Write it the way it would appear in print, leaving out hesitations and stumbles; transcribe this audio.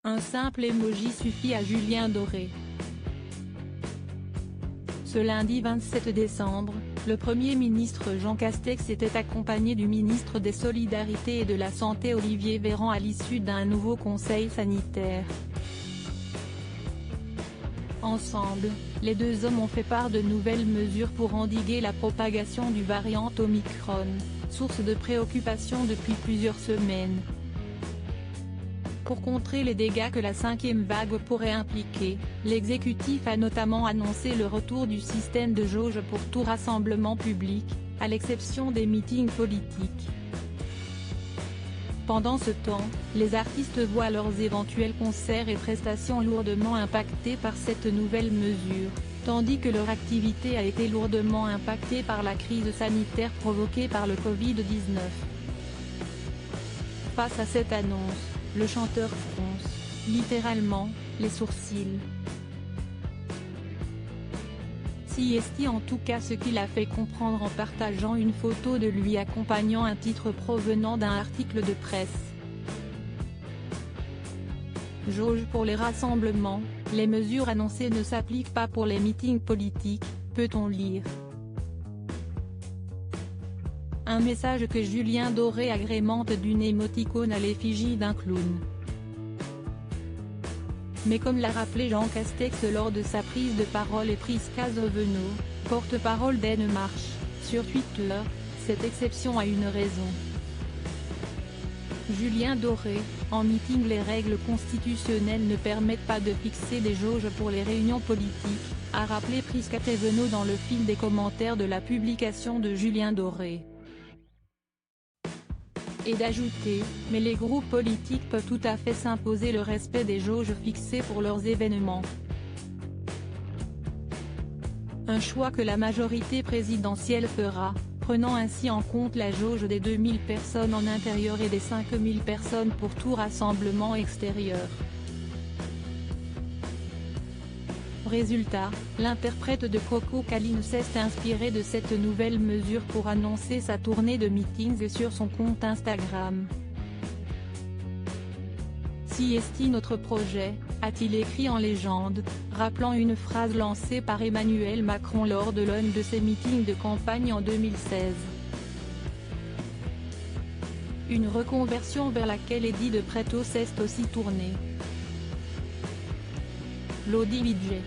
Un simple emoji suffit à Julien Doré. Ce lundi 27 décembre, le Premier ministre Jean Castex était accompagné du ministre des Solidarités et de la Santé Olivier Véran à l'issue d'un nouveau conseil sanitaire. Ensemble, les deux hommes ont fait part de nouvelles mesures pour endiguer la propagation du variant Omicron, source de préoccupation depuis plusieurs semaines. Pour contrer les dégâts que la cinquième vague pourrait impliquer, l'exécutif a notamment annoncé le retour du système de jauge pour tout rassemblement public, à l'exception des meetings politiques. Pendant ce temps, les artistes voient leurs éventuels concerts et prestations lourdement impactés par cette nouvelle mesure, tandis que leur activité a été lourdement impactée par la crise sanitaire provoquée par le Covid-19. Face à cette annonce, le chanteur fronce, littéralement, les sourcils. Si est en tout cas ce qu'il a fait comprendre en partageant une photo de lui accompagnant un titre provenant d'un article de presse. Jauge pour les rassemblements, les mesures annoncées ne s'appliquent pas pour les meetings politiques, peut-on lire. Un message que Julien Doré agrémente d'une émoticône à l'effigie d'un clown. Mais comme l'a rappelé Jean Castex lors de sa prise de parole et Prisca Zovenot, porte-parole d'En Marche, sur Twitter, cette exception a une raison. Julien Doré, en meeting les règles constitutionnelles ne permettent pas de fixer des jauges pour les réunions politiques, a rappelé Prisca Zovenot dans le fil des commentaires de la publication de Julien Doré. Et d'ajouter, mais les groupes politiques peuvent tout à fait s'imposer le respect des jauges fixées pour leurs événements. Un choix que la majorité présidentielle fera, prenant ainsi en compte la jauge des 2000 personnes en intérieur et des 5000 personnes pour tout rassemblement extérieur. Résultat, l'interprète de Coco Caline s'est inspiré de cette nouvelle mesure pour annoncer sa tournée de meetings sur son compte Instagram. Si est notre projet, a-t-il écrit en légende, rappelant une phrase lancée par Emmanuel Macron lors de l'un de ses meetings de campagne en 2016. Une reconversion vers laquelle Eddie de Pretto s'est aussi tourné. Lodi Vidje.